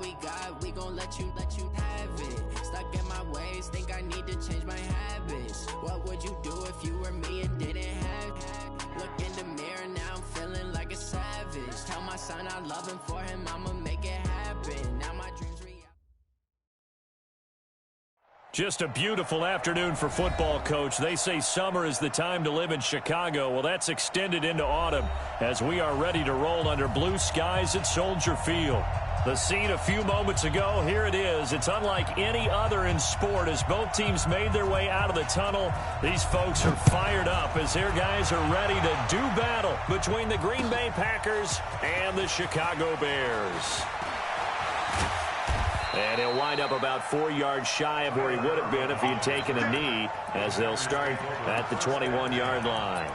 we got, we gon' let you have it. Stuck in my ways, think I need to change my habits. What would you do if you were me and didn't have it? Look in the mirror, now I'm feeling like a savage. Tell my son I love him, for him I'ma make it happen. Now my dreams Just a beautiful afternoon for football, Coach. They say summer is the time to live in Chicago. Well, that's extended into autumn as we are ready to roll under blue skies at Soldier Field. The scene a few moments ago, here it is. It's unlike any other in sport as both teams made their way out of the tunnel. These folks are fired up as their guys are ready to do battle between the Green Bay Packers and the Chicago Bears. And he'll wind up about 4 yards shy of where he would have been if he had taken a knee, as they'll start at the 21-yard line.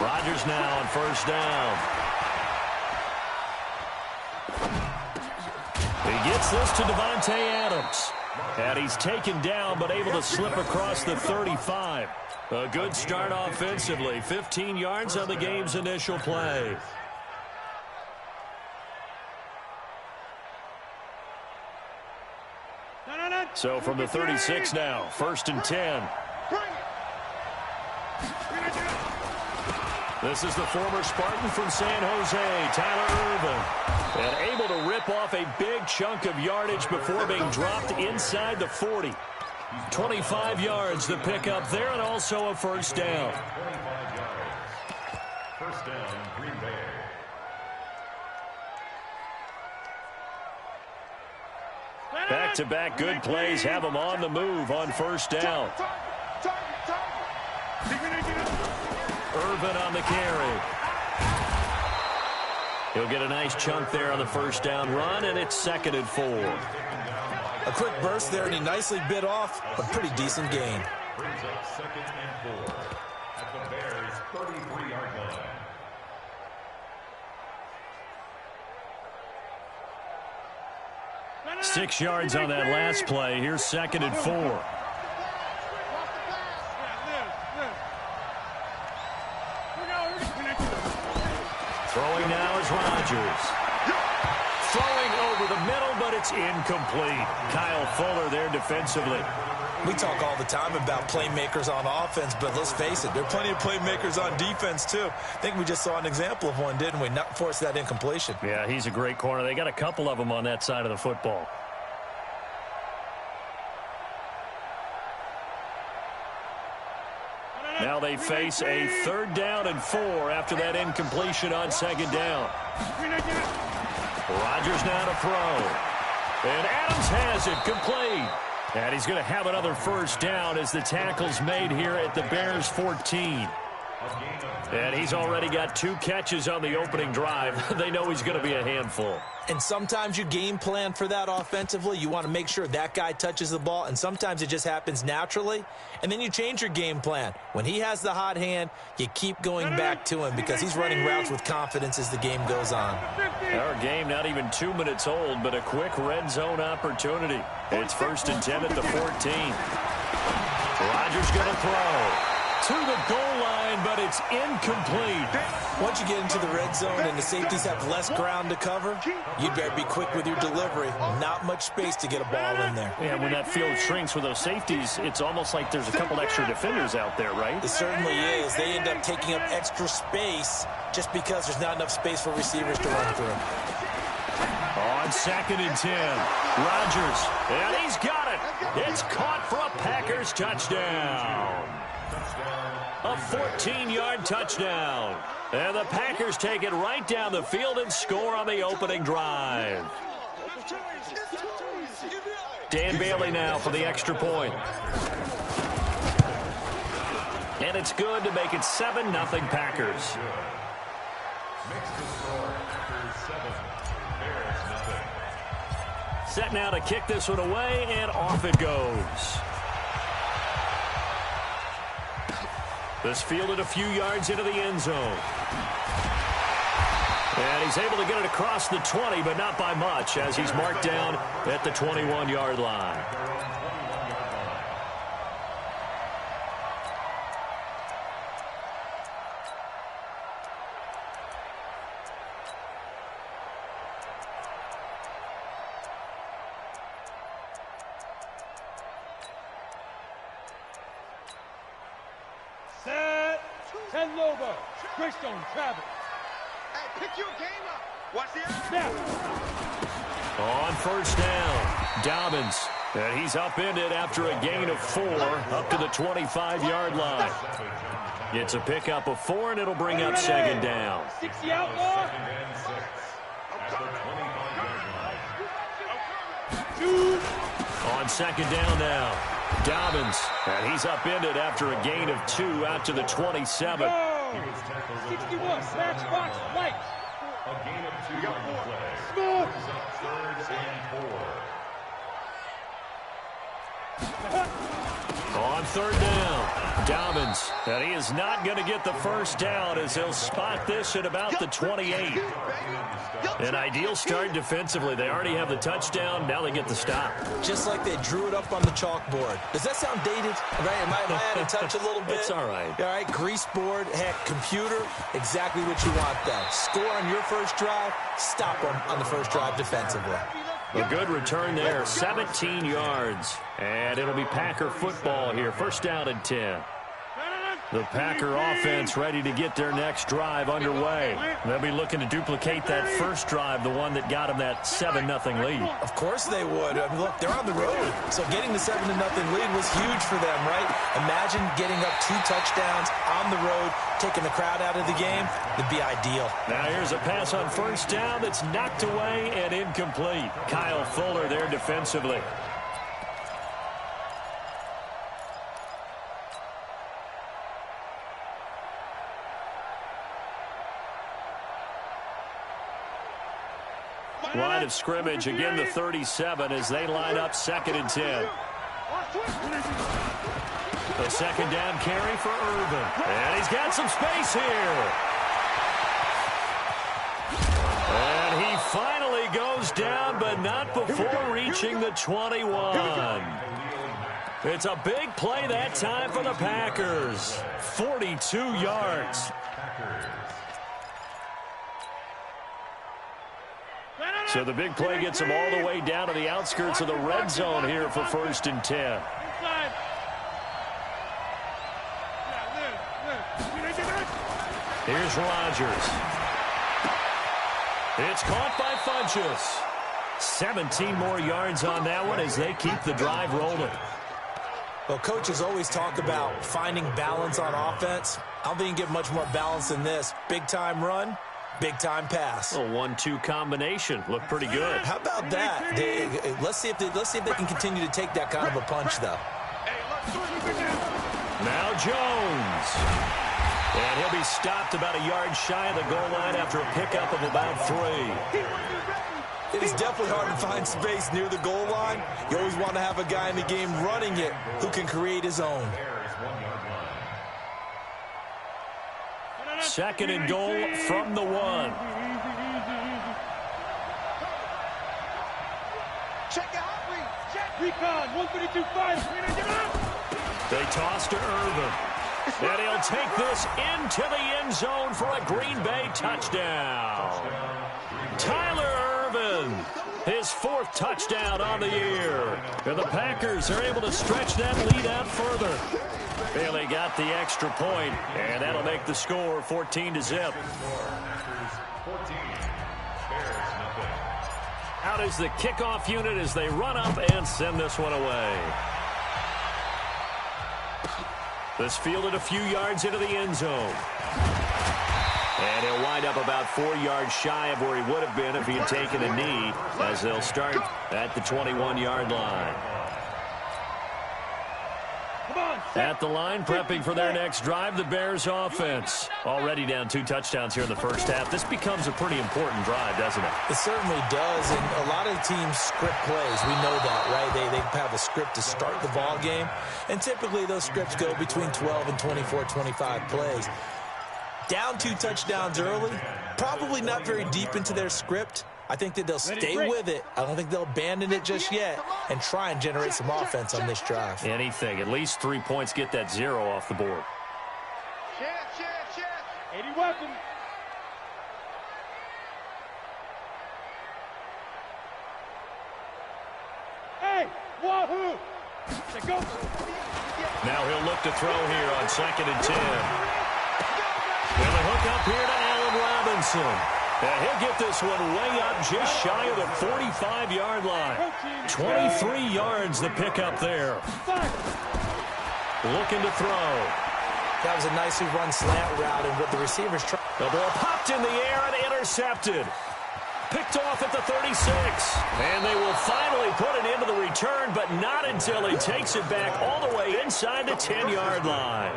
Rodgers now on first down. He gets this to Devontae Adams. And he's taken down but able to slip across the 35. A good start offensively. 15 yards on the game's initial play. So from the 36 now, 1st and 10. This is the former Spartan from San Jose, Tyler Ervin. And able to rip off a big chunk of yardage before being dropped inside the 40. 25 yards the pickup there, and also a first down. First down, Green Bay. Back-to-back good plays have them on the move on first down. Ervin on the carry. He'll get a nice chunk there on the first down run, and it's 2nd and 4. A quick burst there, and he nicely bit off a pretty decent gain. Brings up 2nd and 4 at the Bears' 33-yard line. Six yards on that last play. Here's 2nd and 4. Throwing now is Rodgers. Throwing over the middle, but it's incomplete. Kyle Fuller there defensively. We talk all the time about playmakers on offense, but let's face it, there are plenty of playmakers on defense, too. I think we just saw an example of one, didn't we? Not force that incompletion. Yeah, he's a great corner. They got a couple of them on that side of the football. Now they face a 3rd down and 4 after that incompletion on 2nd down. Rodgers now to throw. And Adams has it complete. And he's going to have another first down as the tackle's made here at the Bears 14. And he's already got 2 catches on the opening drive. They know he's going to be a handful. And sometimes you game plan for that offensively. You want to make sure that guy touches the ball, and sometimes it just happens naturally. And then you change your game plan. When he has the hot hand, you keep going back to him because he's running routes with confidence as the game goes on. Our game not even 2 minutes old, but a quick red zone opportunity. It's 1st and 10 at the 14. Rodgers going to throw to the goal line, but it's incomplete. Once you get into the red zone and the safeties have less ground to cover, you'd better be quick with your delivery. Not much space to get a ball in there. Yeah, when that field shrinks with those safeties, it's almost like there's a couple extra defenders out there, right? It certainly is. They end up taking up extra space just because there's not enough space for receivers to run through. On 2nd and 10, Rodgers, and he's got it. It's caught for a Packers touchdown. A 14-yard touchdown. And the Packers take it right down the field and score on the opening drive. Dan Bailey now for the extra point. And it's good to make it 7-0 Packers. Set now to kick this one away, and off it goes. This fielded a few yards into the end zone. And he's able to get it across the 20, but not by much, as he's marked down at the 21-yard line. Set. 10 Lobo. Greystone Travis. Hey, pick your game up. Watch the Snap. On first down, Dobbins. And he's upended after a gain of 4 up to the 25-yard line. It's a pickup of 4, and it'll bring up second down. 60 outlaw. On second down now, Dobbins. And he's upended after a gain of 2 out to the 27. 61, Matchbox White. A gain of 2 on the play. Smooth. Third and 4. On third down, Dobbins. And he is not going to get the first down as he'll spot this at about the 28. An ideal start defensively. They already have the touchdown. Now they get the stop. Just like they drew it up on the chalkboard. Does that sound dated? Right? Am I out of touch a little bit? It's all right. All right, grease board, heck, computer, exactly what you want though. Score on your first drive, stop them on the first drive defensively. A good return there, 17 yards. And it'll be Packer football here. First down and 10. The Packer offense ready to get their next drive underway. They'll be looking to duplicate that first drive, the one that got them that 7-0 lead. Of course they would. I mean, look, they're on the road. So getting the 7-0 lead was huge for them, right? Imagine getting up 2 touchdowns on the road, taking the crowd out of the game. It'd be ideal. Now here's a pass on first down that's knocked away and incomplete. Kyle Fuller there defensively. Line of scrimmage, again the 37 as they line up second and 10. The second down carry for Irvin. And he's got some space here. And he finally goes down, but not before reaching the 21. It's a big play that time for the Packers. 42 yards. So the big play gets them all the way down to the outskirts of the red zone here for first and 10. Here's Rodgers. It's caught by Funchess. 17 more yards on that one as they keep the drive rolling. Well, coaches always talk about finding balance on offense. I don't think you can get much more balance than this. Big-time run. Big-time pass. A 1-2 combination. Looked pretty good. How about that? Let's see if they can continue to take that kind of a punch, though. Now Jones. And he'll be stopped about a yard shy of the goal line after a pickup of about 3. It is definitely hard to find space near the goal line. You always want to have a guy in the game running it who can create his own. Second and goal from the 1. Check out, check. Recon, 152-5. They toss to Irvin. And he'll take this into the end zone for a Green Bay touchdown. Tyler Irvin, his 4th touchdown on the year. And the Packers are able to stretch that lead out further. Bailey got the extra point, and that'll make the score 14-0. Out is the kickoff unit as they run up and send this one away. This fielded a few yards into the end zone. And he'll wind up about 4 yards shy of where he would have been if he had taken a knee, as they'll start at the 21-yard line. Come on. At the line, prepping for their next drive, the Bears offense. Already down 2 touchdowns here in the first half. This becomes a pretty important drive, doesn't it? It certainly does, and a lot of teams script plays. We know that, right? They have a script to start the ball game, and typically those scripts go between 12 and 24, 25 plays. Down 2 touchdowns early, probably not very deep into their script. I think that they'll stay with it. I don't think they'll abandon it just yet and try and generate some offense on this drive. Anything. At least 3 points, get that 0 off the board. 80 weapons. Hey, wahoo! Go. Now he'll look to throw here on 2nd and 10. And the hook up here to Allen Robinson. And he'll get this one way up just shy of the 45-yard line. 23 yards the pickup there. Looking to throw. That was a nicely run slant route, and what the receivers try. The ball popped in the air and intercepted. Picked off at the 36. And they will finally put it into the return, but not until he takes it back all the way inside the 10-yard line.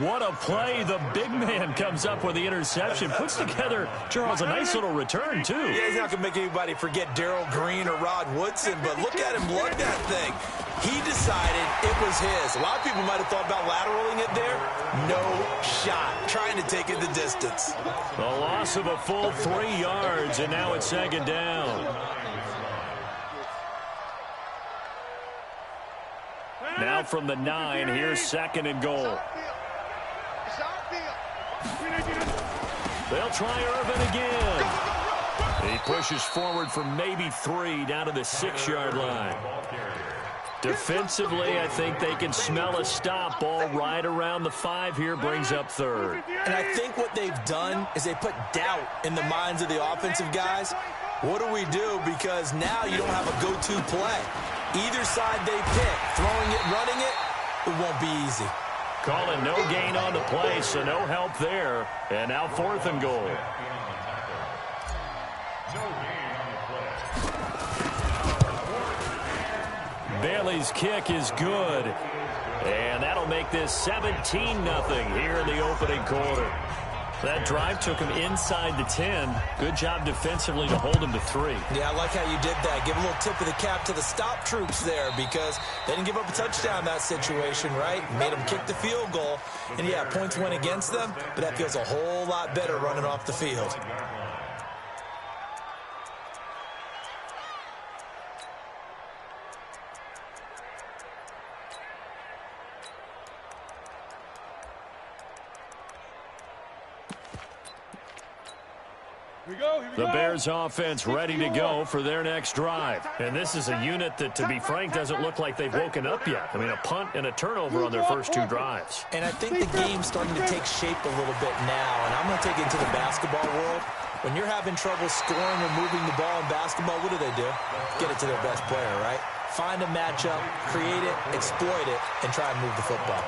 What a play. The big man comes up with the interception. Puts together, Charles, a nice little return, too. Yeah, he's not going to make anybody forget Darrell Green or Rod Woodson, but look at him lug that thing. He decided it was his. A lot of people might have thought about lateraling it there. No shot. Trying to take it the distance. The loss of a full 3 yards, and now it's 2nd down. Now from the 9, here's 2nd and goal. They'll try Irvin again. He pushes forward for maybe 3 down to the 6-yard line. Defensively, I think they can smell a stop. Ball right around the 5 here, brings up 3rd. And I think what they've done is they put doubt in the minds of the offensive guys. What do we do? Because now you don't have a go-to play. Either side they pick, throwing it, running it, it won't be easy. Calling no gain on the play, so no help there. And now 4th and goal. Bailey's kick is good. And that'll make this 17-0 here in the opening quarter. That drive took him inside the 10. Good job defensively to hold him to 3. Yeah, I like how you did that. Give a little tip of the cap to the stop troops there because they didn't give up a touchdown in that situation, right? Made them kick the field goal. And, yeah, points went against them, but that feels a whole lot better running off the field. The Bears offense ready to go for their next drive. And this is a unit that, to be frank, doesn't look like they've woken up yet. I mean, a punt and a turnover on their first 2 drives. And I think the game's starting to take shape a little bit now. And I'm going to take it into the basketball world. When you're having trouble scoring or moving the ball in basketball, what do? Get it to their best player, right? Find a matchup, create it, exploit it, and try and move the football.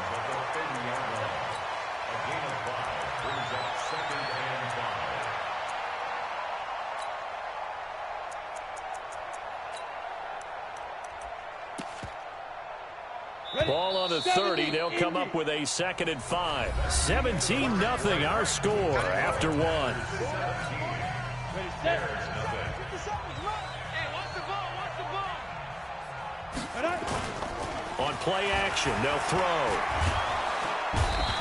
Ball on the 30. They'll come up with a 2nd and 5. 17-0 our score after 1. On play action, they'll throw.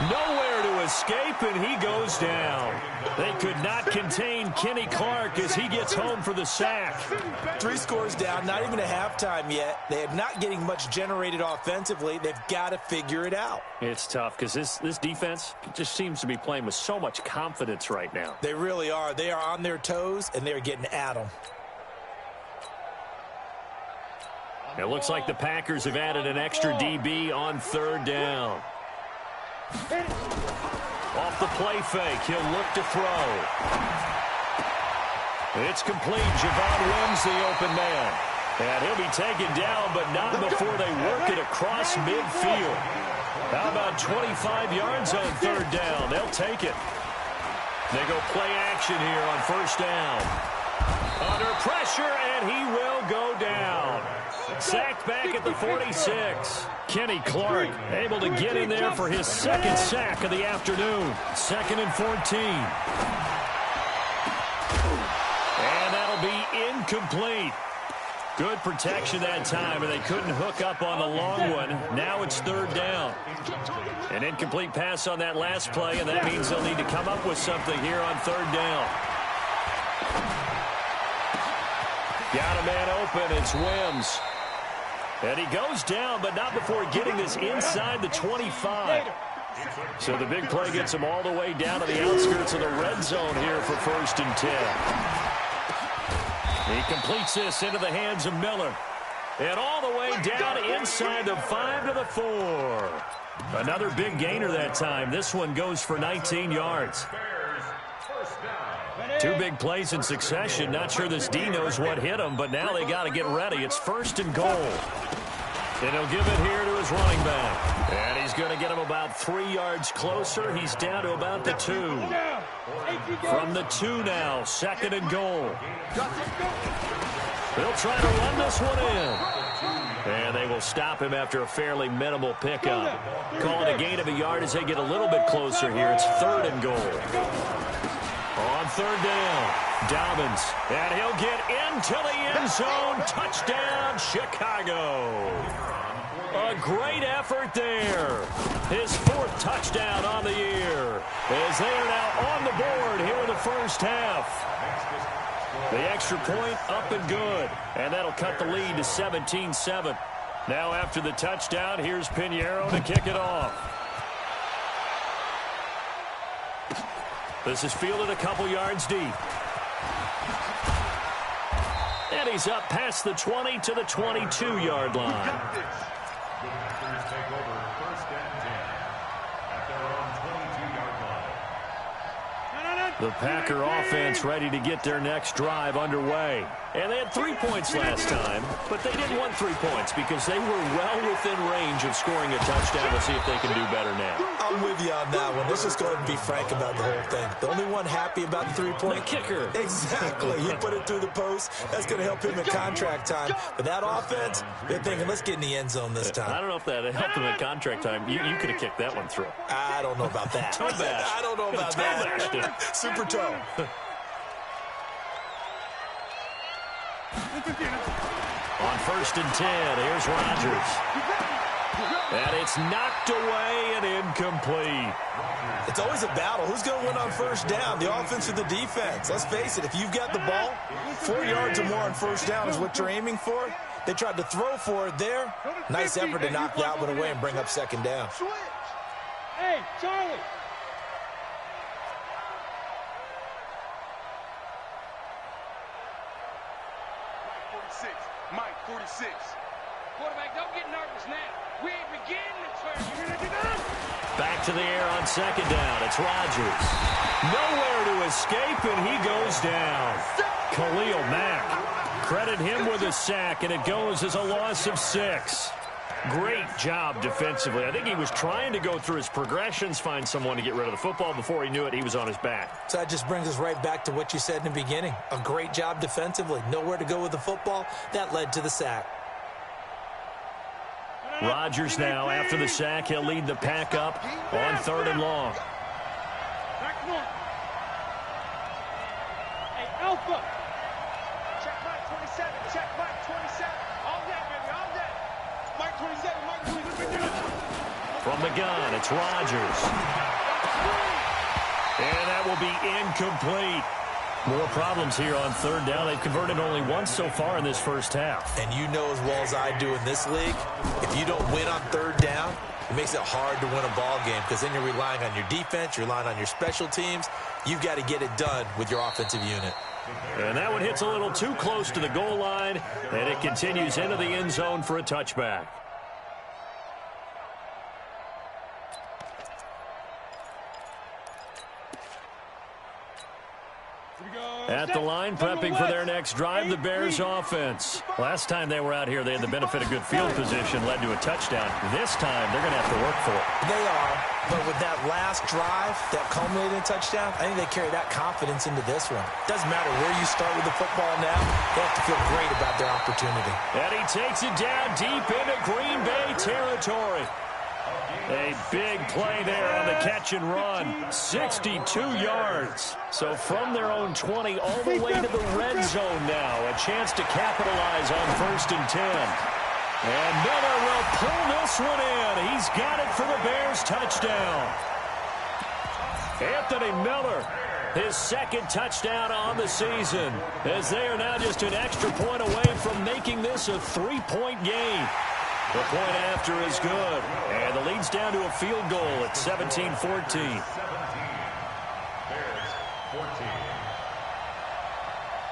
Nowhere to escape, and he goes down. They could not contain Kenny Clark as he gets home for the sack. 3 scores down, not even a halftime yet. They are not getting much generated offensively. They've got to figure it out. It's tough because this defense just seems to be playing with so much confidence right now. They really are. They are on their toes, and they're getting at them. It looks like the Packers have added an extra DB on 3rd down. Off the play fake, he'll look to throw. It's complete. Javon wins the open man. And he'll be taken down, but not before they work it across midfield. How about 25 yards on 3rd down? They'll take it. They go play action here on 1st down. Under pressure, and he will go down. Sacked back at the 46. Kenny Clark able to get in there for his second sack of the afternoon. 2nd and 14. And that'll be incomplete. Good protection that time, and they couldn't hook up on the long one. Now it's 3rd down. An incomplete pass on that last play, and that means they'll need to come up with something here on 3rd down. Got a man open. It's Wims. And he goes down, but not before getting this inside the 25. So the big play gets him all the way down to the outskirts of the red zone here for 1st and 10. He completes this into the hands of Miller. And all the way down inside the 5 to the 4. Another big gainer that time. This one goes for 19 yards. 2 big plays in succession. Not sure this D knows what hit him, but now they got to get ready. It's 1st and goal. And he'll give it here to his running back. And he's going to get him about 3 yards closer. He's down to about the 2. From the 2 now, 2nd and goal. They'll try to run this one in. And they will stop him after a fairly minimal pickup. Call it a gain of a yard as they get a little bit closer here. It's 3rd and goal. On 3rd down, Dobbins, and he'll get into the end zone. Touchdown, Chicago. A great effort there. His 4th touchdown on the year as they are now on the board here in the first half. The extra point up and good, and that'll cut the lead to 17-7. Now after the touchdown, here's Pinheiro to kick it off. This is fielded a couple yards deep. And he's up past the 20 to the 22-yard line. The Packer offense ready to get their next drive underway. And they had 3 points last time, but they didn't want 3 points because they were well within range of scoring a touchdown. We'll see if they can do better now. I'm with you on that one. Let's just go ahead and be frank about the whole thing. The only one happy about the 3-point. The kicker. Exactly. He put it through the post. That's going to help him in contract time. But that offense, they're thinking, let's get in the end zone this time. I don't know if that helped him in contract time. You could have kicked that one through. I don't know about that. Toe bash. I don't know about that. Super toe. On 1st and 10, here's Rodgers. And it's knocked away and incomplete. It's always a battle. Who's going to win on 1st down, the offense or the defense? Let's face it, if you've got the ball, 4 yards or more on 1st down is what you're aiming for. They tried to throw for it there. Nice effort to knock that one away and bring up 2nd down. Hey, Charlie. Mike, 46. Quarterback, don't get nervous now. We ain't beginning to turn. Back to the air on 2nd down. It's Rodgers. Nowhere to escape, and he goes down. Khalil Mack. Credit him with a sack, and it goes as a loss of 6. Great job defensively. I think he was trying to go through his progressions, find someone to get rid of the football. Before he knew it, he was on his back. So that just brings us right back to what you said in the beginning. A great job defensively. Nowhere to go with the football. That led to the sack. Rodgers now, after the sack, he'll lead the pack up on 3rd and long. Hey, Alpha. Check Mike 27. Check Mike 27. All day, baby. All day. Mike 27. Mike 27. From the gun, it's Rodgers. And that will be incomplete. More problems here on 3rd down. They've converted only once so far in this first half. And you know as well as I do in this league, if you don't win on 3rd down, it makes it hard to win a ball game because then you're relying on your defense, you're relying on your special teams. You've got to get it done with your offensive unit. And that one hits a little too close to the goal line, and it continues into the end zone for a touchback. Here we go. At the line, prepping for their next drive, the Bears offense. Last time they were out here, they had the benefit of good field position, led to a touchdown. This time, they're going to have to work for it. They are, but with that last drive that culminated in a touchdown, I think they carry that confidence into this one. Doesn't matter where you start with the football now, they have to feel great about their opportunity. And he takes it down deep into Green Bay territory. A big play there on the catch and run. 62 yards. So from their own 20 all the way to the red zone now. A chance to capitalize on 1st and 10. And Miller will pull this one in. He's got it for the Bears touchdown. Anthony Miller, his 2nd touchdown on the season, as they are now just an extra point away from making this a 3-point game. The point after is good, and the lead's down to a field goal at 17-14.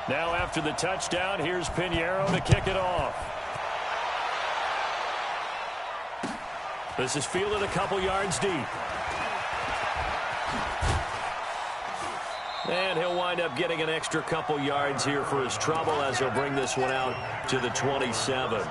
Now after the touchdown, here's Pinheiro to kick it off. This is fielded a couple yards deep. And he'll wind up getting an extra couple yards here for his trouble as he'll bring this one out to the 27.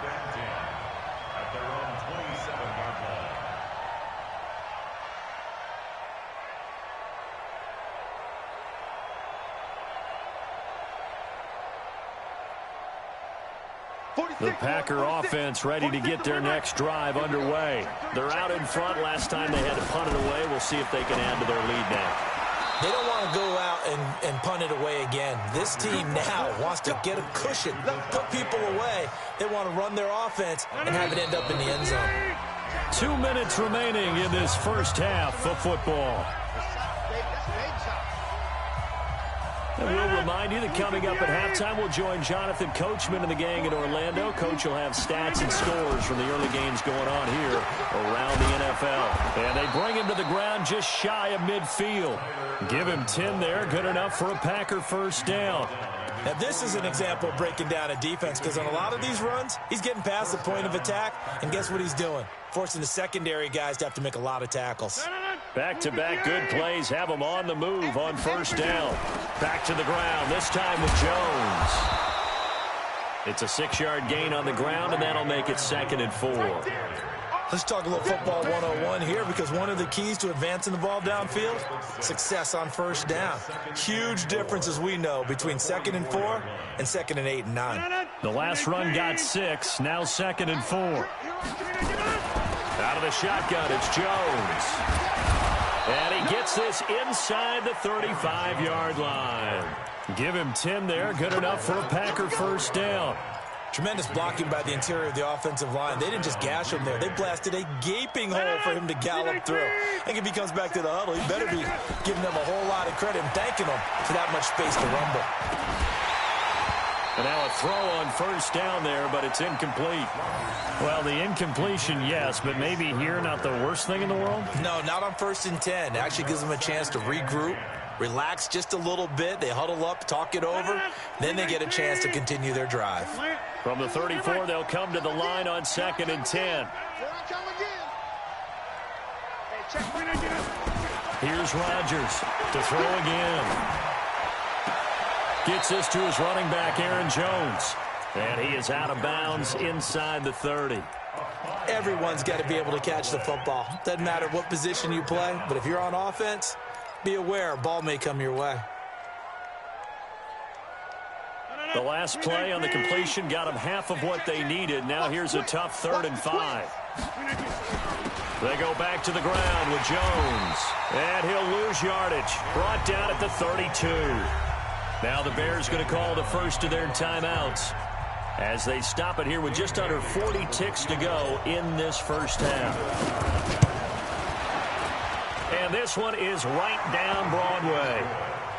The Packer offense ready to get their next drive underway. They're out in front. Last time they had to punt it away. We'll see if they can add to their lead now. They don't want to go out and punt it away again. This team now wants to get a cushion, put people away. They want to run their offense and have it end up in the end zone. 2 minutes remaining in this first half of football. And we'll remind you that coming up at halftime, we'll join Jonathan Coachman and the gang in Orlando. Coach will have stats and scores from the early games going on here around the NFL. And they bring him to the ground just shy of midfield. Give him 10 there, good enough for a Packer first down. Now, this is an example of breaking down a defense, because on a lot of these runs, he's getting past the point of attack, and guess what he's doing? Forcing the secondary guys to have to make a lot of tackles. Back-to-back good plays have them on the move on first down. Back to the ground, this time with Jones. It's a 6-yard gain on the ground, and that'll make it 2nd and 4. Let's talk a little football 101 here, because one of the keys to advancing the ball downfield, success on first down. Huge difference, as we know, between 2nd and 4 and 2nd and 8 and 9. The last run got 6, now 2nd and 4. Out of the shotgun, it's Jones. And he gets this inside the 35-yard line. Give him 10 there, good enough for a Packer first down. Tremendous blocking by the interior of the offensive line. They didn't just gash him there. They blasted a gaping hole for him to gallop through. I think if he comes back to the huddle, he better be giving them a whole lot of credit and thanking them for that much space to rumble. And now a throw on first down there, but it's incomplete. Well, the incompletion, yes, but maybe here not the worst thing in the world? No, not on 1st and 10. It actually gives them a chance to regroup, relax just a little bit. They huddle up, talk it over. Then they get a chance to continue their drive. From the 34, they'll come to the line on 2nd and 10. Here's Rodgers to throw again. Gets this to his running back, Aaron Jones. And he is out of bounds inside the 30. Everyone's got to be able to catch the football. Doesn't matter what position you play, but if you're on offense, be aware a ball may come your way. The last play on the completion got them half of what they needed. Now here's a tough 3rd and 5. They go back to the ground with Jones. And he'll lose yardage. Brought down at the 32. Now the Bears going to call the first of their timeouts as they stop it here with just under 40 ticks to go in this first half. And this one is right down Broadway.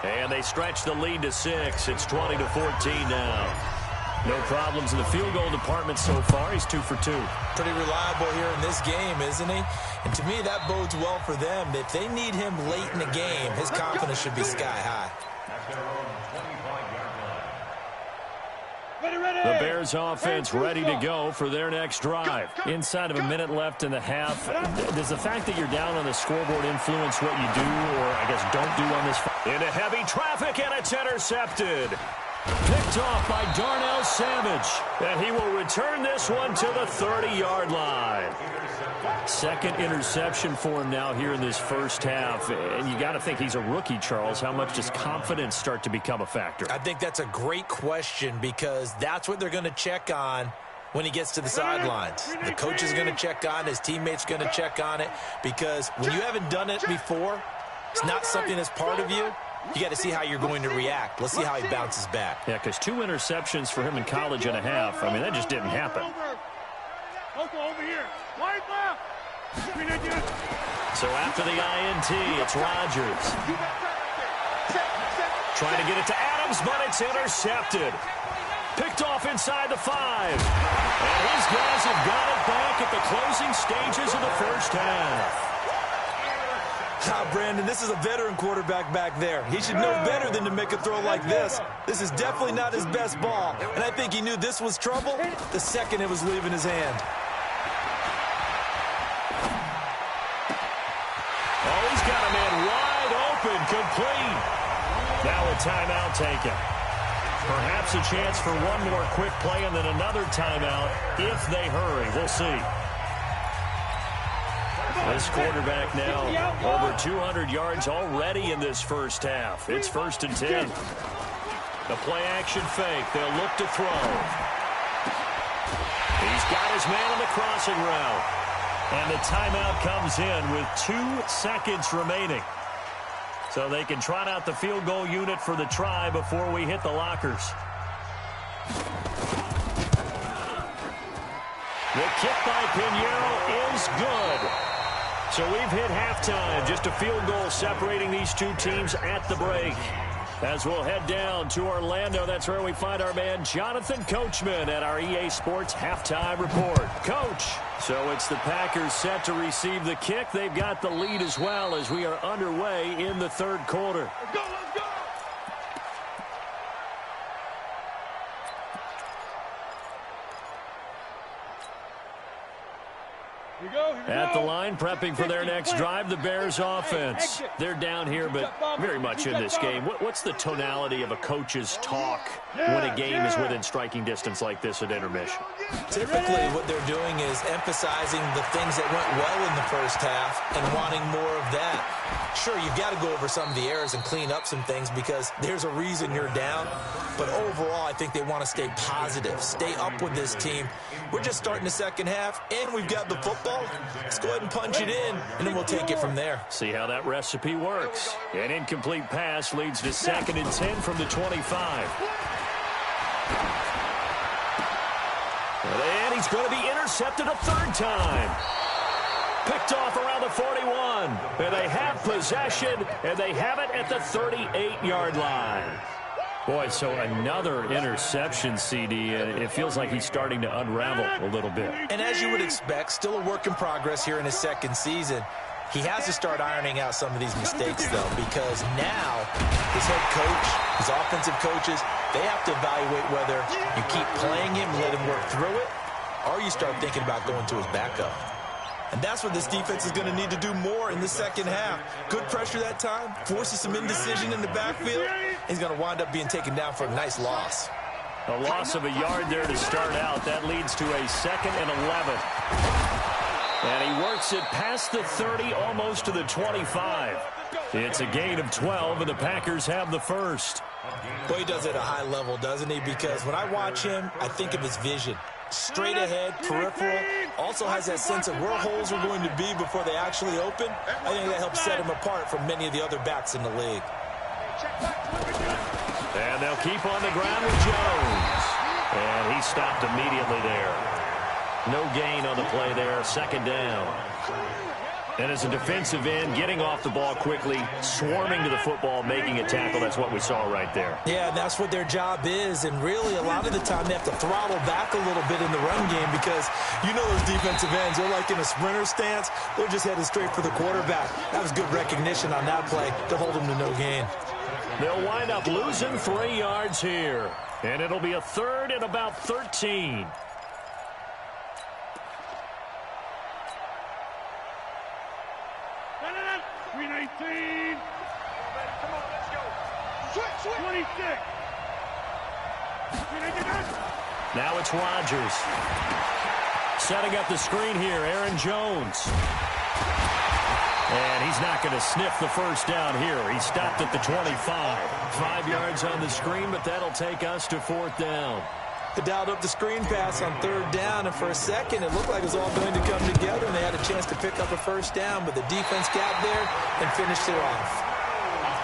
And they stretch the lead to 6. It's 20-14 now. No problems in the field goal department so far. He's 2 for 2. Pretty reliable here in this game, isn't he? And to me, that bodes well for them. If they need him late in the game, his confidence should be sky high. The Bears offense ready to go for their next drive. Inside of a minute left in the half, does the fact that you're down on the scoreboard influence what you do, or I guess don't do on this? Into heavy traffic, and it's intercepted. Picked off by Darnell Savage, and he will return this one to the 30-yard line. Second interception for him now here in this first half, and you got to think he's a rookie, Charles. How much does confidence start to become a factor? I think that's a great question, because that's what they're going to check on when he gets to the sidelines. The coach is going to check on it, his teammates going to check on it, because when you haven't done it before, it's not something that's part of you. You got to see how you're going to react. Let's see how he bounces back. Yeah, because 2 interceptions for him in college and a half. I mean, that just didn't happen. Over here. Wide left. So after the INT, it's Rodgers. Trying to get it to Adams, but it's intercepted. Picked off inside the 5. And his guys have got it back at the closing stages of the first half. Brandon, this is a veteran quarterback back there. He should know better than to make a throw like this. This is definitely not his best ball, and I think he knew this was trouble the second it was leaving his hand. Oh, he's got a man wide open, complete. Now a timeout taken. Perhaps a chance for one more quick play and then another timeout if they hurry. We'll see. This quarterback now over 200 yards already in this first half. It's 1st and 10. The play-action fake. They'll look to throw. He's got his man on the crossing route. And the timeout comes in with 2 seconds remaining. So they can trot out the field goal unit for the try before we hit the lockers. The kick by Pinheiro is good. So we've hit halftime. Just a field goal separating these two teams at the break. As we'll head down to Orlando, that's where we find our man Jonathan Coachman at our EA Sports Halftime Report. Coach, so it's the Packers set to receive the kick. They've got the lead as well as we are underway in the third quarter. Let's go, let's go! At the line, prepping for their next drive, the Bears offense. They're down here, but very much in this game. What's the tonality of a coach's talk when a game is within striking distance like this at intermission? Typically, what they're doing is emphasizing the things that went well in the first half and wanting more of that. Sure, you've got to go over some of the errors and clean up some things because there's a reason you're down. But overall, I think they want to stay positive, stay up with this team. We're just starting the second half, and we've got the football. Let's go ahead and punch it in, and then we'll take it from there. See how that recipe works. An incomplete pass leads to 2nd and 10 from the 25. And he's going to be intercepted a 3rd time. Picked off around the 41. And they have possession, and they have it at the 38-yard line. Boy, so another interception, CD, and it feels like he's starting to unravel a little bit. And as you would expect, still a work in progress here in his 2nd season. He has to start ironing out some of these mistakes, though, because now his head coach, his offensive coaches, they have to evaluate whether you keep playing him, let him work through it, or you start thinking about going to his backup. And that's what this defense is going to need to do more in the second half. Good pressure that time, forces some indecision in the backfield. He's going to wind up being taken down for a nice loss. A loss of a yard there to start out. That leads to a 2nd and 11. And he works it past the 30, almost to the 25. It's a gain of 12, and the Packers have the first. Boy, he does it at a high level, doesn't he? Because when I watch him, I think of his vision. Straight ahead, peripheral, also has that sense of where holes are going to be before they actually open. I think that helps set him apart from many of the other backs in the league. And they'll keep on the ground with Jones. And he stopped immediately there. No gain on the play there, 2nd down. And as a defensive end, getting off the ball quickly, swarming to the football, making a tackle, that's what we saw right there. Yeah, and that's what their job is. And really, a lot of the time, they have to throttle back a little bit in the run game because you know those defensive ends, they're like in a sprinter stance. They're just headed straight for the quarterback. That was good recognition on that play to hold him to no gain. They'll wind up losing 3 yards here. And it'll be a third and about 13. Green 18. Come on, let's go. Switch. 26. Now it's Rodgers. Setting up the screen here, Aaron Jones. And he's not going to sniff the first down here. He stopped at the 25. 5 yards on the screen, but that'll take us to 4th down. They dialed up the screen pass on 3rd down, and for a second it looked like it was all going to come together, and they had a chance to pick up a first down, but the defense got there and finished it off.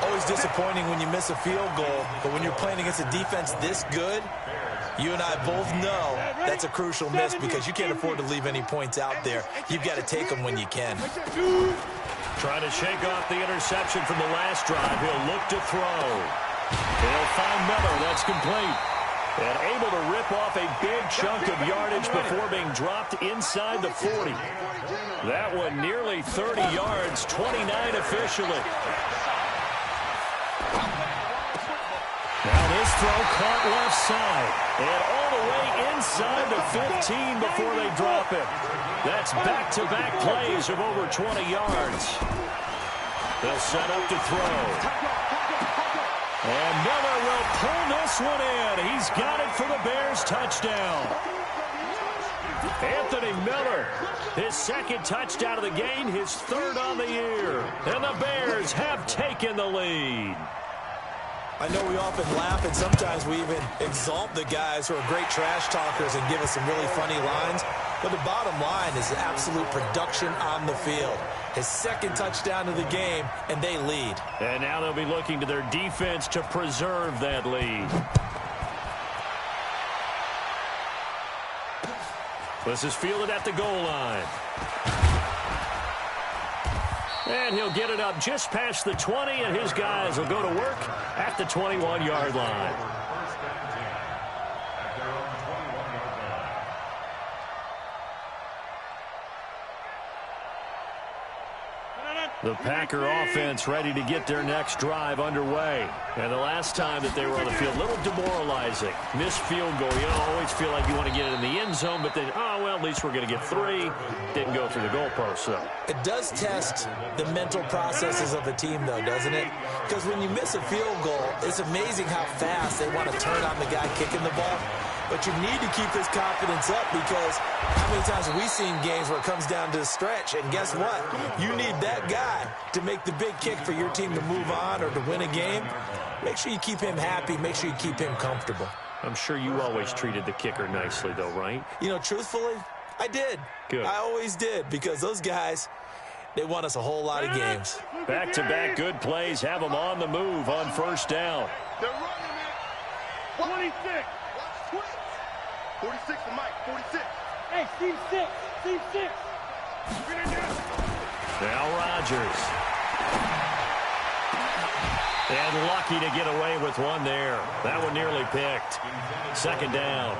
Always disappointing when you miss a field goal, but when you're playing against a defense this good, you and I both know that's a crucial miss because you can't afford to leave any points out there. You've got to take them when you can. Trying to shake off the interception from the last drive. He'll look to throw. He'll find Miller. That's complete. And able to rip off a big chunk of yardage before being dropped inside the 40. That one nearly 30 yards, 29 officially. Now this throw caught left side. And all the way inside the 15 before they drop it. That's back-to-back plays of over 20 yards. They'll set up to throw. And Miller will pull this one in. He's got it for the Bears touchdown. Anthony Miller, his second touchdown of the game, his 3rd on the year. And the Bears have taken the lead. I know we often laugh, and sometimes we even exalt the guys who are great trash talkers and give us some really funny lines. But the bottom line is absolute production on the field. His 2nd touchdown of the game, and they lead. And now they'll be looking to their defense to preserve that lead. This is fielded at the goal line. And he'll get it up just past the 20, and his guys will go to work at the 21-yard line. The Packer offense ready to get their next drive underway. And the last time that they were on the field, a little demoralizing. Missed field goal. You always feel like you want to get it in the end zone, but then, oh, well, at least we're going to get 3. Didn't go through the goalpost, though. It does test the mental processes of a team, though, doesn't it? Because when you miss a field goal, it's amazing how fast they want to turn on the guy kicking the ball. But you need to keep his confidence up because how many times have we seen games where it comes down to the stretch? And guess what? You need that guy to make the big kick for your team to move on or to win a game. Make sure you keep him happy. Make sure you keep him comfortable. I'm sure you always treated the kicker nicely, though, right? You know, truthfully, I did. Good. I always did because those guys, they won us a whole lot of games. Back-to-back good plays have them on the move on 1st down. They're running it. 26. 46 to Mike, 46. Hey, Steve 6. Steve 6. Now Rodgers. And lucky to get away with one there. That one nearly picked. 2nd down.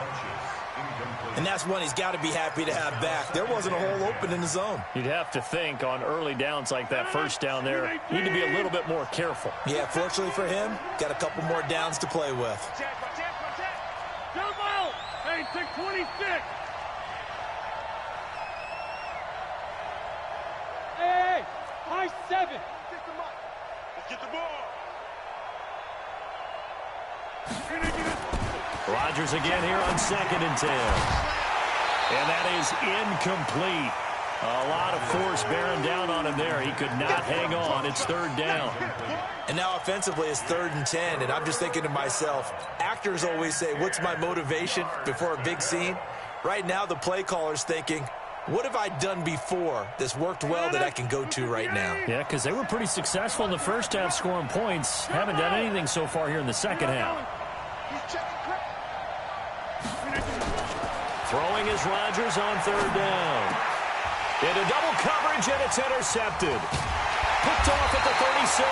And that's one he's got to be happy to have back. There wasn't a hole open in the zone. You'd have to think on early downs like that 1st down there, need to be a little bit more careful. Yeah, fortunately for him, got a couple more downs to play with. Hey, 626. Hey, high 7. Let's get the ball. Rodgers again here on 2nd and 10. And that is incomplete. A lot of force bearing down on him there. He could not hang on. It's 3rd down. And now offensively it's 3rd and 10. And I'm just thinking to myself, actors always say, what's my motivation before a big scene? Right now the play caller's thinking, what have I done before that's worked well that I can go to right now? Yeah, because they were pretty successful in the 1st half scoring points. Haven't done anything so far here in the 2nd half. Throwing is Rodgers on 3rd down. Into double coverage, and it's intercepted. Picked off at the 36.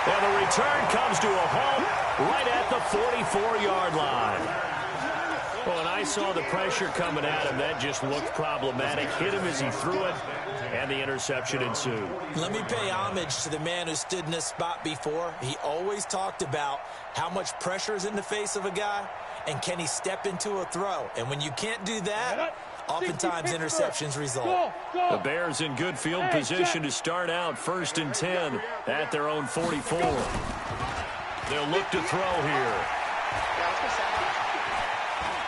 And the return comes to a halt right at the 44-yard line. Well, and I saw the pressure coming at him. That just looked problematic. Hit him as he threw it, and the interception ensued. Let me pay homage to the man who stood in this spot before. He always talked about how much pressure is in the face of a guy, and can he step into a throw. And when you can't do that, oftentimes interceptions result. The Bears in good field position to start out 1st and 10 at their own 44. They'll look to throw here.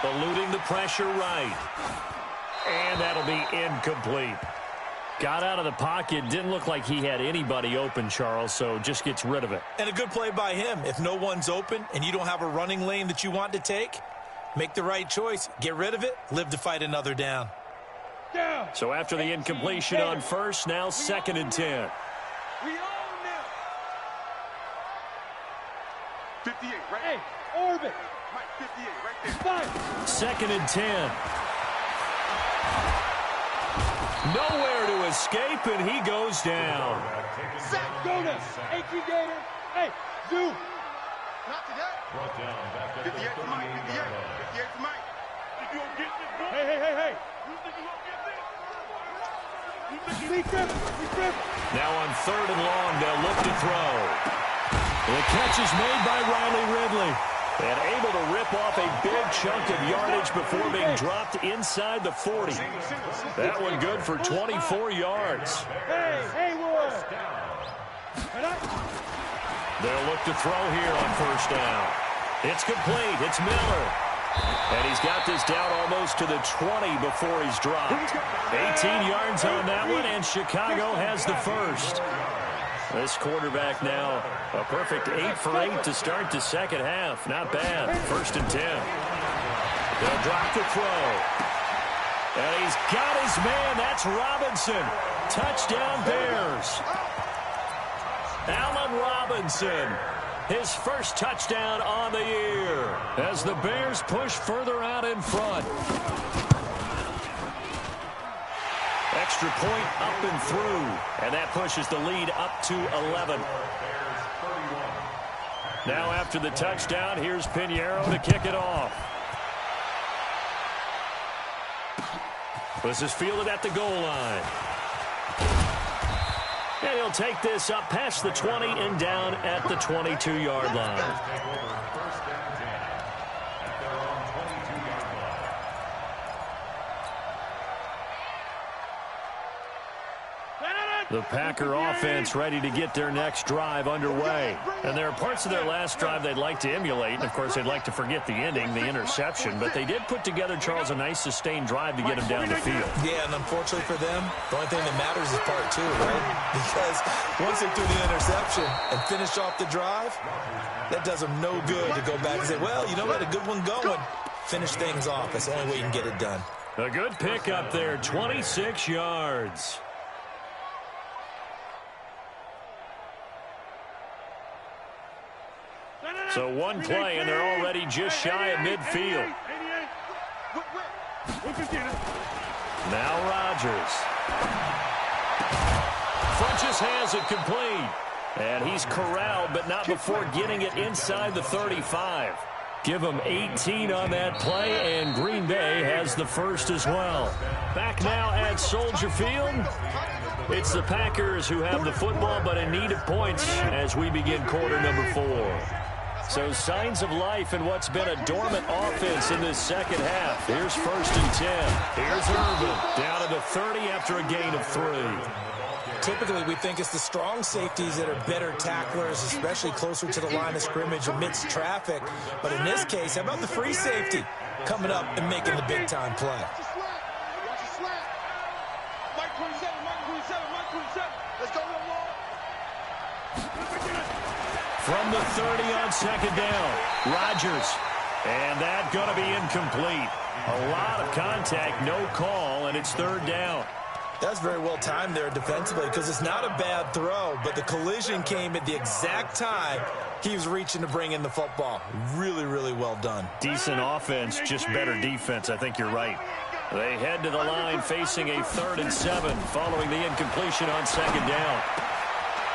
Eluding the pressure right. And that'll be incomplete. Got out of the pocket. Didn't look like he had anybody open, Charles, so just gets rid of it. And a good play by him. If no one's open and you don't have a running lane that you want to take, make the right choice. Get rid of it. Live to fight another down. So after the incompletion on first, now 2nd and 10. We own them. 58, right? Hey, orbit. Mike, 58, right there. 2nd and 10. Nowhere to escape, and he goes down. Go to AQ Gator. Hey, Zoo. Not today. 58 for Mike, 58. 58 for Mike. You gonna get this, bro? Hey. You think you gonna get this? You think you trip? Now on 3rd and long, they'll look to throw. The catch is made by Riley Ridley. And able to rip off a big chunk of yardage before being dropped inside the 40. That one good for 24 yards. Hey, Wood. They'll look to throw here on 1st down. It's complete. It's Miller. And he's got this down almost to the 20 before he's dropped. 18 yards on that one, and Chicago has the first. This quarterback now a perfect 8 for 8 to start the second half. Not bad. 1st and 10. They'll drop the throw. And he's got his man. That's Robinson. Touchdown Bears. Allen Robinson. His first touchdown on the year as the Bears push further out in front. Extra point up and through, and that pushes the lead up to 11. Now after the touchdown, here's Pinheiro to kick it off. This is fielded at the goal line. And he'll take this up past the 20 and down at the 22-yard line. The Packer offense ready to get their next drive underway. And there are parts of their last drive they'd like to emulate. And, of course, they'd like to forget the ending, the interception. But they did put together, Charles, a nice sustained drive to get them down the field. Yeah, and unfortunately for them, the only thing that matters is part 2, right? Because once they threw the interception and finished off the drive, that does them no good to go back and say, well, you know what, a good one going. Finish things off. That's the only way you can get it done. A good pick up there, 26 yards. So one play, and they're already just shy of midfield. Now Rodgers. Funches has it complete. And he's corralled, but not before getting it inside the 35. Give him 18 on that play, and Green Bay has the first as well. Back now at Soldier Field. It's the Packers who have the football, but in need of points as we begin quarter number 4. So signs of life in what's been a dormant offense in this second half. Here's 1st and 10. Here's Irvin down to the 30 after a gain of 3. Typically, we think it's the strong safeties that are better tacklers, especially closer to the line of scrimmage amidst traffic. But in this case, how about the free safety coming up and making the big-time play? Mike 27, Mike 27, Mike 27. Let's go, From the 30 on 2nd down, Rodgers. And that's going to be incomplete. A lot of contact, no call, and it's 3rd down. That's very well timed there defensively because it's not a bad throw, but the collision came at the exact time he was reaching to bring in the football. Really, really well done. Decent offense, just better defense. I think you're right. They head to the line facing a 3rd and 7 following the incompletion on 2nd down.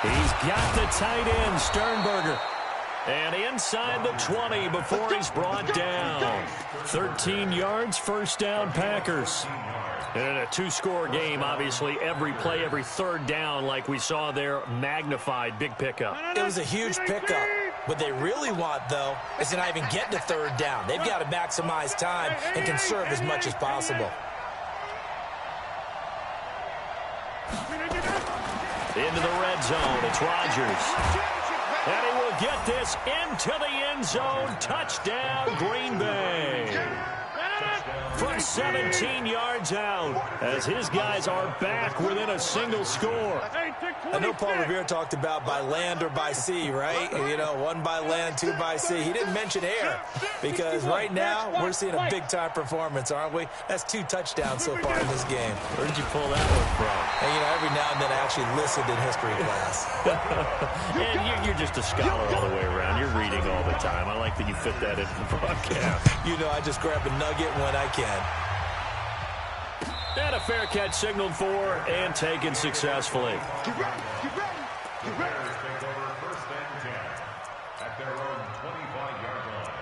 He's got the tight end, Sternberger. And inside the 20 before he's brought down. 13 yards, first down, Packers. And in a two-score game, obviously, every play, every third down, like we saw there, magnified, big pickup. It was a huge pickup. What they really want, though, is to not even get to third down. They've got to maximize time and conserve as much as possible. Into the red zone, it's Rodgers. And he will get this into the end zone. Touchdown, Green Bay. From 17 yards out, as his guys are back within a single score. I know Paul Revere talked about by land or by sea, right? You know, one by land, two by sea. He didn't mention air because right now we're seeing a big-time performance, aren't we? That's 2 touchdowns so far in this game. Where did you pull that one from? And, you know, every now and then I actually listened in history class. And you're just a scholar all the way around. You're reading all the time. I like that you fit that into the broadcast. You know, I just grab a nugget when I can. And a fair catch signaled for and taken successfully. Get ready. The Bears take over first and 10 at their own 25-yard line.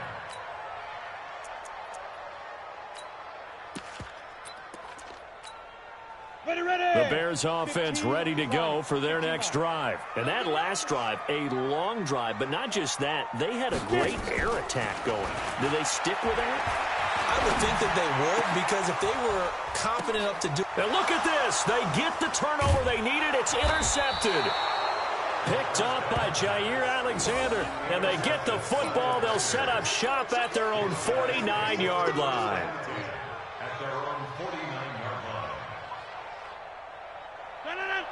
The Bears offense ready to go for their next drive. And that last drive, a long drive, but not just that. They had a great air attack going. Do they stick with that? I would think that they would, because if they were confident enough to do... And look at this. They get the turnover they needed. It's intercepted. Picked up by Jair Alexander. And they get the football. They'll set up shop at their own 49-yard line. At their own 49-yard line.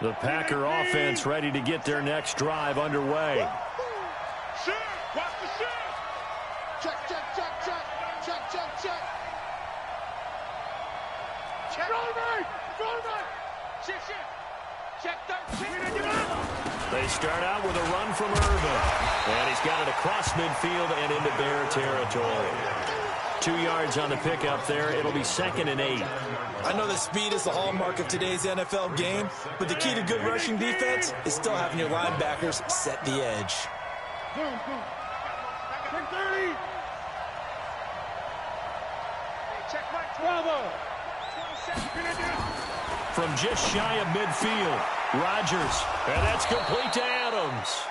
The Packer offense ready to get their next drive underway. Shoot! Watch the shoot! Check. Check 13. They start out with a run from Irvin. And he's got it across midfield and into Bear territory. 2 yards on the pickup there. It'll be 2nd and 8. I know that speed is the hallmark of today's NFL game, but the key to good rushing defense is still having your linebackers set the edge. Check 30. Check right. Bravo. 27. From just shy of midfield, Rodgers. And that's complete to Adams.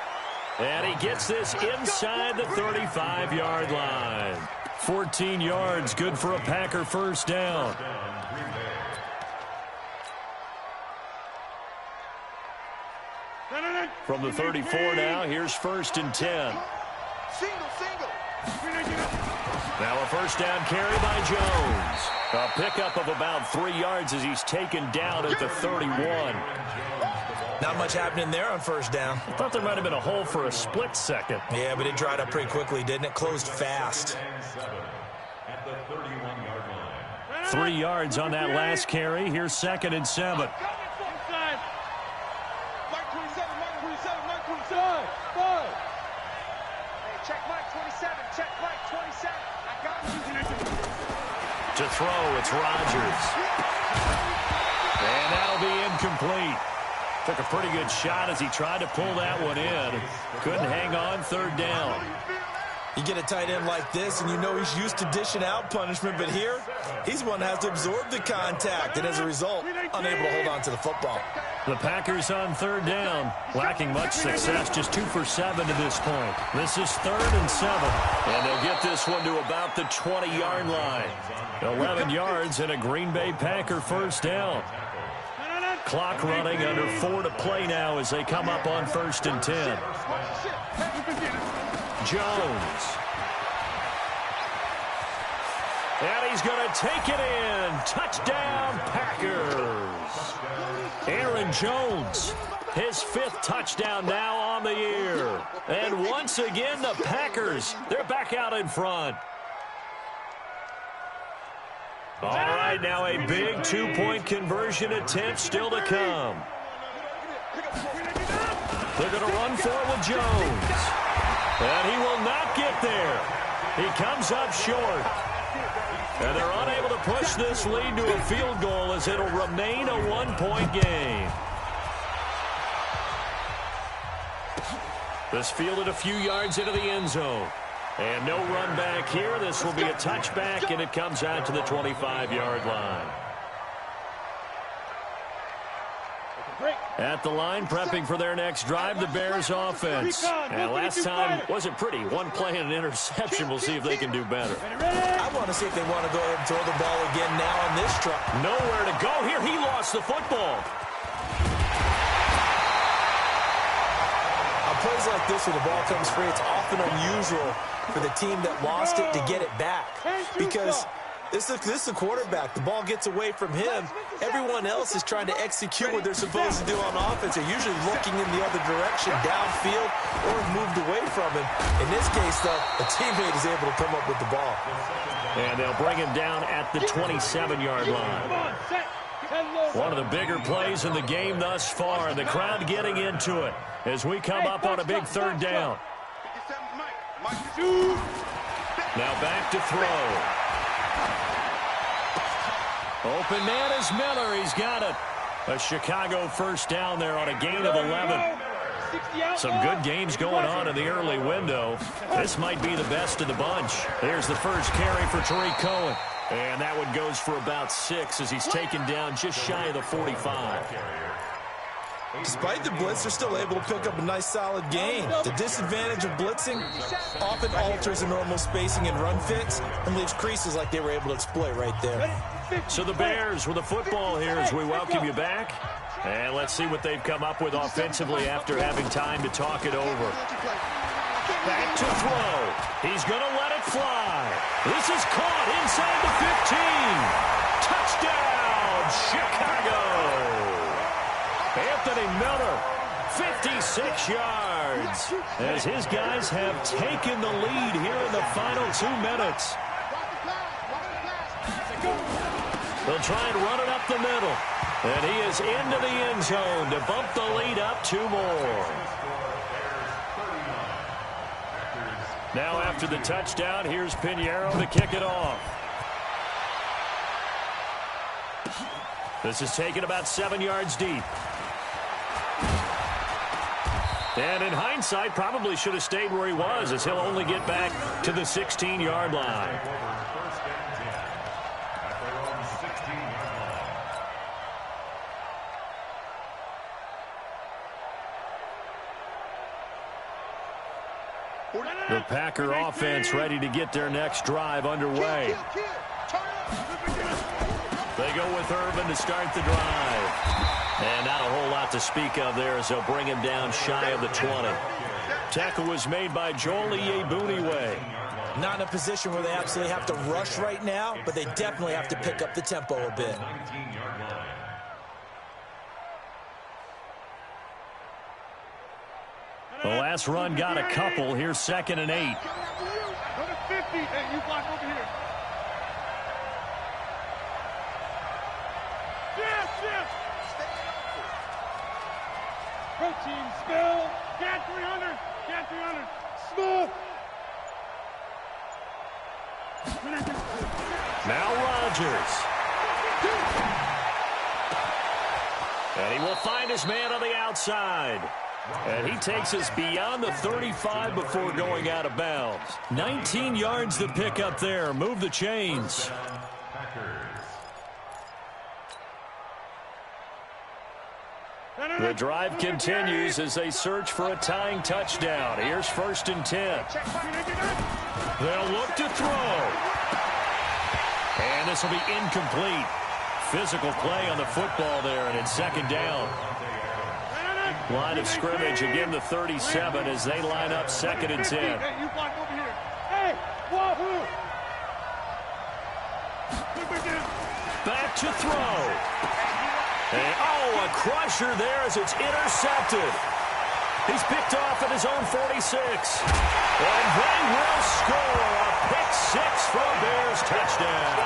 And he gets this inside the 35-yard line. 14 yards, good for a Packer first down. From the 34 now, here's 1st and 10. Single. Now a first down carry by Jones. A pickup of about 3 yards as he's taken down at the 31. Not much happening there on first down. I thought there might have been a hole for a split second. Yeah, but it dried up pretty quickly, didn't it? Closed fast. At the 31-yard line. 3 yards on that last carry. Here's 2nd and 7. Mike 27. Hey, check Mike 27. Check Mike 27. I got you. To throw, it's Rodgers. And that'll be incomplete. Took a pretty good shot as he tried to pull that one in. Couldn't hang on, 3rd down. You get a tight end like this, and you know he's used to dishing out punishment, but here, he's one that has to absorb the contact, and as a result, unable to hold on to the football. The Packers on 3rd down, lacking much success, just 2 for 7 to this point. This is 3rd and 7, and they'll get this one to about the 20-yard line. 11 yards and a Green Bay Packer first down. Clock running, under 4 to play now as they come up on 1st and 10. Jones. And he's going to take it in. Touchdown, Packers. Aaron Jones, his 5th touchdown now on the year. And once again, the Packers, they're back out in front. All right, now a big 2-point conversion attempt still to come. They're going to run for it with Jones. And he will not get there. He comes up short. And they're unable to push this lead to a field goal as it'll remain a 1-point game. This fielded a few yards into the end zone. And no run back here. This will be a touchback, and it comes out to the 25-yard line. At the line, prepping for their next drive, the Bears offense. And last time wasn't pretty. One play and an interception. We'll see if they can do better. I want to see if they want to go ahead and throw the ball again now on this drive. Nowhere to go here. He lost the football. On plays like this where the ball comes free, it's often unusual for the team that lost it to get it back. Because this is a quarterback. The ball gets away from him. Everyone else is trying to execute what they're supposed to do on offense. They're usually looking in the other direction, downfield, or moved away from him. In this case, though, a teammate is able to come up with the ball. And they'll bring him down at the 27-yard line. One of the bigger plays in the game thus far, and the crowd getting into it as we come up on a big third down. Now back to throw. Open man is Miller. He's got it. A Chicago first down there on a gain of 11. Some good games going on in the early window. This might be the best of the bunch. Here's the first carry for Tariq Cohen. And that one goes for about 6 as he's taken down just shy of the 45. Despite the blitz, they're still able to pick up a nice solid gain. The disadvantage of blitzing often alters the normal spacing and run fits and leaves creases like they were able to exploit right there. So the Bears with the football here as we welcome you back. And let's see what they've come up with offensively after having time to talk it over. Back to throw. He's going to let it fly. This is caught inside the 15. Touchdown, Chicago. Anthony Miller, 56 yards, as his guys have taken the lead here in the final 2 minutes. They'll try and run it up the middle, and he is into the end zone to bump the lead up 2 more. Now after the touchdown, here's Pinheiro to kick it off. This is taken about 7 yards deep. And in hindsight, probably should have stayed where he was, as he'll only get back to the 16-yard line. The Packer offense ready to get their next drive underway. They go with Irvin to start the drive. And not a whole lot to speak of there as they'll bring him down shy of the 20. Tackle was made by Joel Iyiegbuniwe. Not in a position where they absolutely have to rush right now, but they definitely have to pick up the tempo a bit. The last run got a couple. Here's 2nd and 8. Go to 50. Hey, you block over here. Yes. Protein spill. Get 300. Get 300. Smooth. Now Rodgers. And he will find his man on the outside. And he takes us beyond the 35 before going out of bounds. 19 yards to pick up there. Move the chains. The drive continues as they search for a tying touchdown. Here's 1st and 10. They'll look to throw. And this will be incomplete. Physical play on the football there, and it's 2nd down. Line of scrimmage, again the 37 as they line up 2nd and 10. Hey, you block over here. Hey, wahoo! Back to throw. And, a crusher there as it's intercepted. He's picked off at his own 46. And they will score a pick-6 for a Bears touchdown.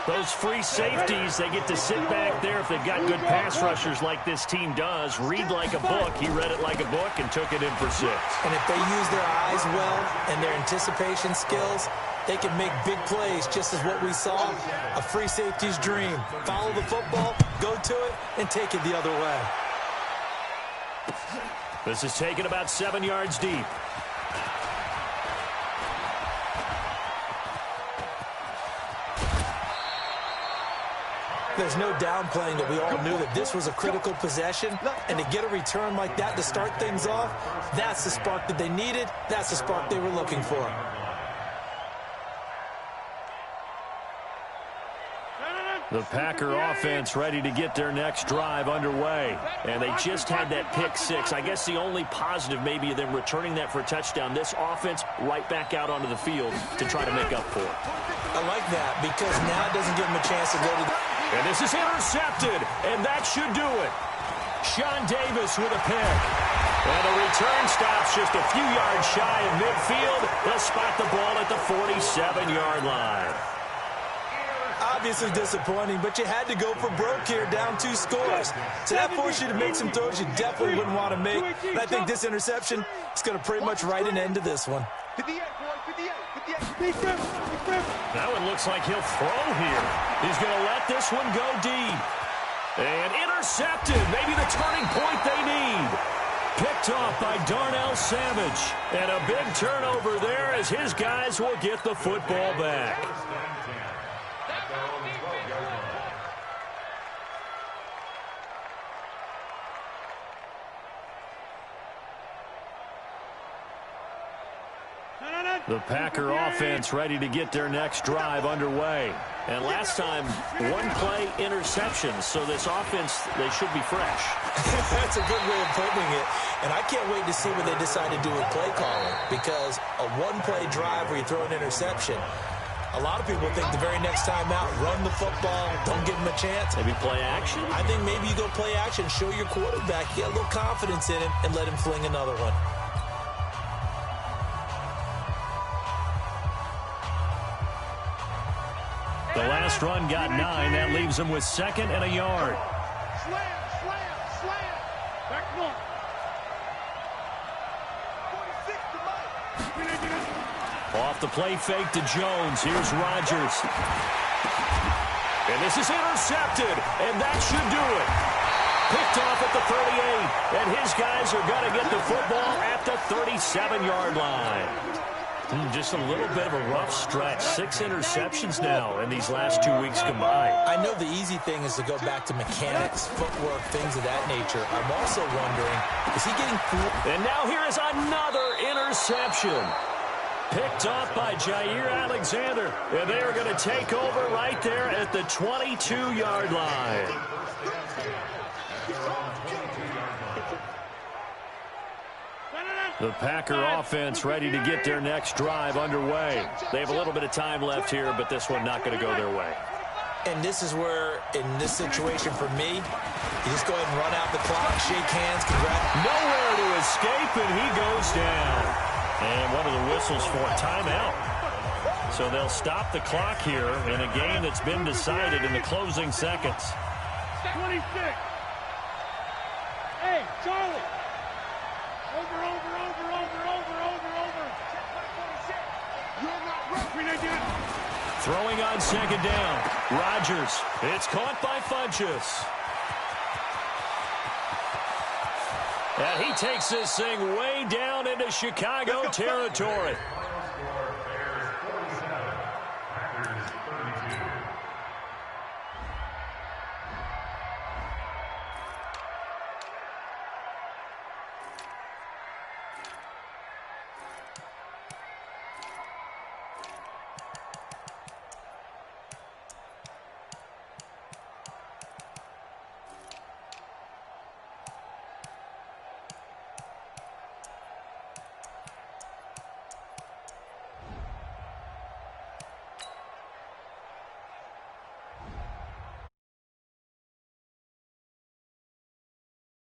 Those free safeties, they get to sit back there if they've got good pass rushers like this team does. Read like a book. He read it like a book and took it in for 6. And if they use their eyes well and their anticipation skills, they can make big plays, just as what we saw. A free safety's dream. Follow the football, go to it, and take it the other way. This is taken about 7 yards deep. There's no downplaying that we all knew that this was a critical possession, and to get a return like that to start things off, that's the spark that they needed. That's the spark they were looking for. The Packer offense ready to get their next drive underway. And they just had that pick six. I guess the only positive maybe of them returning that for a touchdown. This offense right back out onto the field to try to make up for it. I like that because now it doesn't give them a chance to go to the... And this is intercepted, and that should do it. Sean Davis with a pick. And the return stops just a few yards shy of midfield. They'll spot the ball at the 47-yard line. Obviously disappointing, but you had to go for broke here, down 2 scores. So that forced you to make some throws you definitely wouldn't want to make. And I think this interception is going to pretty much write an end to this one. That one looks like he'll throw here. He's going to let this one go deep. And intercepted, maybe the turning point they need. Picked off by Darnell Savage. And a big turnover there as his guys will get the football back. The Packer offense ready to get their next drive underway. And last time, 1-play interceptions. So this offense, they should be fresh. That's a good way of putting it. And I can't wait to see what they decide to do with play calling. Because a 1-play drive where you throw an interception, a lot of people think the very next time out, run the football, don't give them a chance. Maybe play action? I think maybe you go play action, show your quarterback, get a little confidence in him, and let him fling another one. The last run got 9. That leaves them with 2nd and a yard. Slam. Back one. 46 to Mike. Off the play fake to Jones. Here's Rodgers. And this is intercepted. And that should do it. Picked off at the 38. And his guys are going to get the football at the 37-yard line. Just a little bit of a rough stretch. 6 interceptions now in these last 2 weeks combined. I know the easy thing is to go back to mechanics, footwork, things of that nature. I'm also wondering, is he getting through? And now here is another interception. Picked off by Jair Alexander. And they are going to take over right there at the 22-yard line. The Packer offense ready to get their next drive underway. They have a little bit of time left here, but this one not going to go their way. And this is where, in this situation for me, you just go ahead and run out the clock, shake hands, nowhere to escape, and he goes down. And one of the whistles for a timeout. So they'll stop the clock here in a game that's been decided in the closing seconds. 26. Hey, Charlie. Over. Throwing on 2nd down. Rodgers. It's caught by Funchess. And he takes this thing way down into Chicago territory.